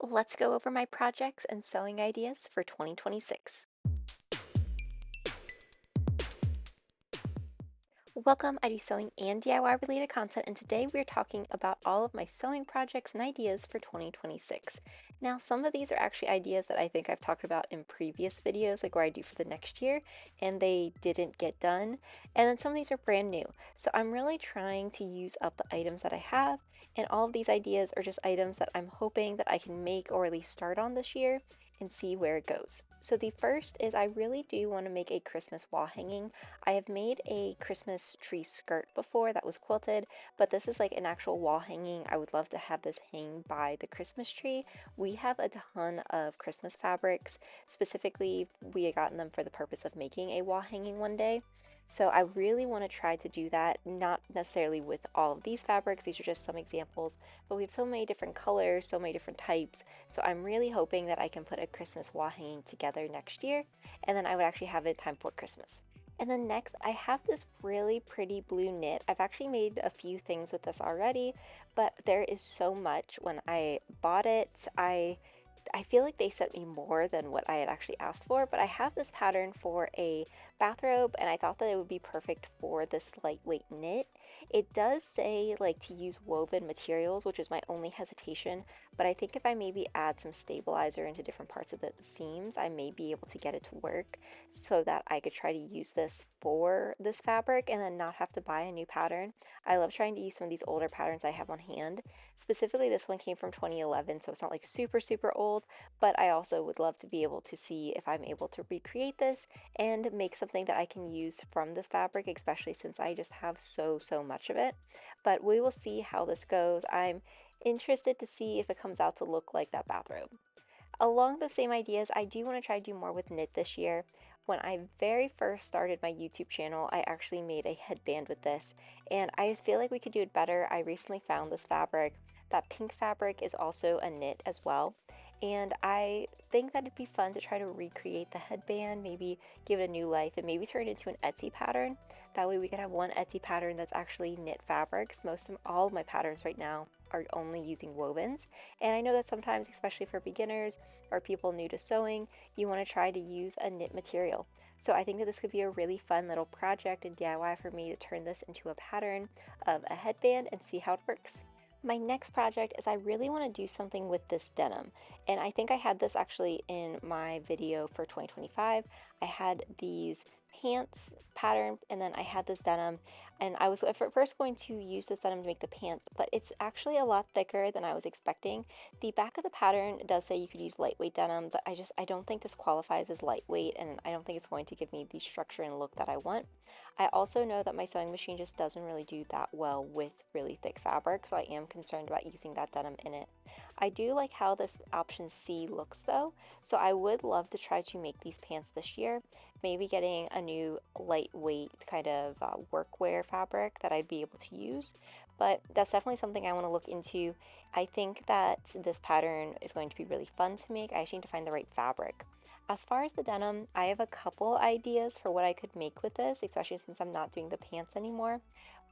Let's go over my projects and sewing ideas for 2026. Welcome, I do sewing and DIY related content, and today we're talking about all of my sewing projects and ideas for 2026. Now, some of these are actually ideas that I think I've talked about in previous videos, like where I do for the next year, and they didn't get done. And then some of these are brand new. So I'm really trying to use up the items that I have, and all of these ideas are just items that I'm hoping that I can make or at least start on this year and see where it goes. So the first is I really do want to make a Christmas wall hanging. I have made a Christmas tree skirt before that was quilted, but this is like an actual wall hanging. I would love to have this hang by the Christmas tree. We have a ton of Christmas fabrics. Specifically, we had gotten them for the purpose of making a wall hanging one day. So I really want to try to do that, not necessarily with all of these fabrics, these are just some examples, but we have so many different colors, so many different types. So I'm really hoping that I can put a Christmas wall hanging together next year, and then I would actually have it in time for Christmas. And then next, I have this really pretty blue knit. I've actually made a few things with this already, but there is so much. When I bought it, I feel like they sent me more than what I had actually asked for, but I have this pattern for a bathrobe and I thought that it would be perfect for this lightweight knit. It does say like to use woven materials, which is my only hesitation, but I think if I maybe add some stabilizer into different parts of the seams, I may be able to get it to work so that I could try to use this for this fabric and then not have to buy a new pattern. I love trying to use some of these older patterns I have on hand. Specifically, this one came from 2011, so it's not like super old, but I also would love to be able to see if I'm able to recreate this and make something that I can use from this fabric, especially since I just have so much of it. But we will see how this goes. I'm interested to see if it comes out to look like that bathrobe. Along those same ideas, I do want to try to do more with knit this year. When I very first started my YouTube channel, I actually made a headband with this, and I just feel like we could do it better. I recently found this fabric. That pink fabric is also a knit as well, and I think that it'd be fun to try to recreate the headband, maybe give it a new life, and maybe turn it into an Etsy pattern. That way we could have one Etsy pattern that's actually knit fabrics. All of my patterns right now are only using wovens, and I know that sometimes, especially for beginners or people new to sewing, you want to try to use a knit material. So I think that this could be a really fun little project and DIY for me to turn this into a pattern of a headband and see how it works. My next project is I really want to do something with this denim, and I think I had this actually in my video for 2025. I had these pants pattern and then I had this denim, and I was at first going to use this denim to make the pants, but it's actually a lot thicker than I was expecting. The back of the pattern does say you could use lightweight denim, but I don't think this qualifies as lightweight, and I don't think it's going to give me the structure and look that I want. I also know that my sewing machine just doesn't really do that well with really thick fabric, so I am concerned about using that denim in it. I do like how this option C looks though, so I would love to try to make these pants this year, maybe getting a new lightweight kind of workwear fabric that I'd be able to use. But that's definitely something I want to look into. I think that this pattern is going to be really fun to make. I just need to find the right fabric. As far as the denim, I have a couple ideas for what I could make with this, especially since I'm not doing the pants anymore.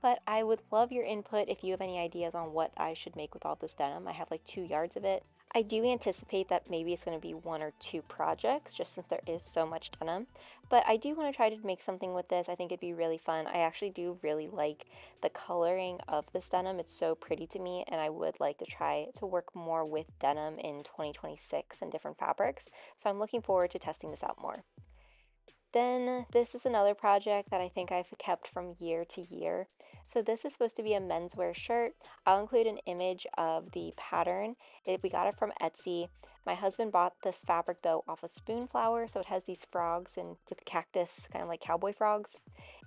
But I would love your input if you have any ideas on what I should make with all this denim. I have like 2 yards of it. I do anticipate that maybe it's going to be one or two projects just since there is so much denim. But I do want to try to make something with this. I think it'd be really fun. I actually do really like the coloring of this denim. It's so pretty to me, and I would like to try to work more with denim in 2026 and different fabrics. So I'm looking forward to testing this out more. Then this is another project that I think I've kept from year to year. So this is supposed to be a menswear shirt. I'll include an image of the pattern. We got it from Etsy. My husband bought this fabric though off of Spoonflower, so it has these frogs and with cactus, kind of like cowboy frogs.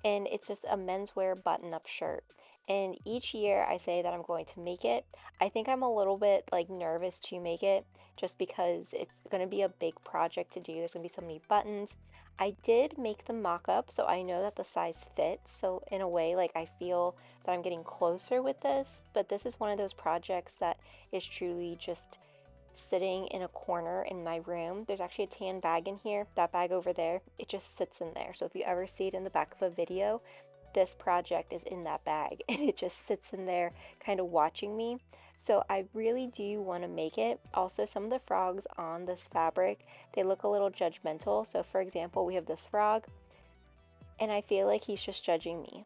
And it's just a menswear button-up shirt. And each year I say that I'm going to make it. I think I'm a little bit like nervous to make it just because it's going to be a big project to do. There's going to be so many buttons. I did make the mock-up, so I know that the size fits. So in a way, like I feel that I'm getting closer with this, but this is one of those projects that is truly just sitting in a corner in my room. There's actually a tan bag in here. That bag over there, it just sits in there. So if you ever see it in the back of a video, this project is in that bag and it just sits in there kind of watching me. So I really do want to make it. Also, some of the frogs on this fabric, they look a little judgmental. So for example, we have this frog, and I feel like he's just judging me.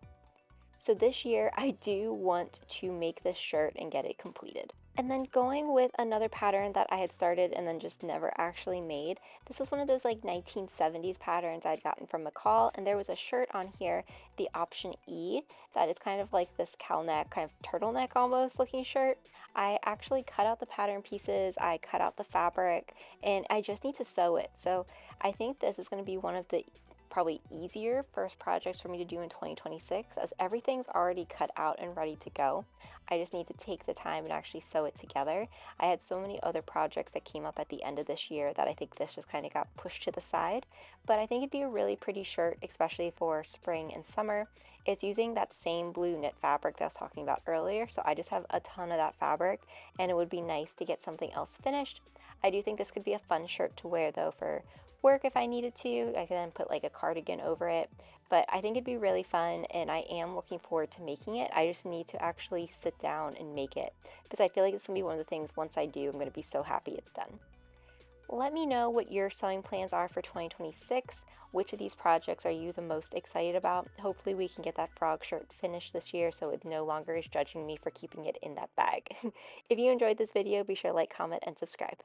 So this year, I do want to make this shirt and get it completed. And then going with another pattern that I had started and then just never actually made. This was one of those like 1970s patterns I'd gotten from McCall, and there was a shirt on here, the option E, that is kind of like this cowl neck, kind of turtleneck almost looking shirt. I actually cut out the pattern pieces, I cut out the fabric, and I just need to sew it. So I think this is going to be one of the probably easier first projects for me to do in 2026, as everything's already cut out and ready to go. I just need to take the time and actually sew it together. I had so many other projects that came up at the end of this year that I think this just kind of got pushed to the side, but I think it'd be a really pretty shirt, especially for spring and summer. It's using that same blue knit fabric that I was talking about earlier, so I just have a ton of that fabric, and it would be nice to get something else finished. I do think this could be a fun shirt to wear though for work if I needed to. I can then put like a cardigan over it, but I think it'd be really fun, and I am looking forward to making it. I just need to actually sit down and make it, because I feel like it's gonna be one of the things once I do, I'm gonna be so happy it's done. Let me know what your sewing plans are for 2026. Which of these projects are you the most excited about? Hopefully we can get that frog shirt finished this year so it no longer is judging me for keeping it in that bag. If you enjoyed this video, be sure to like, comment, and subscribe.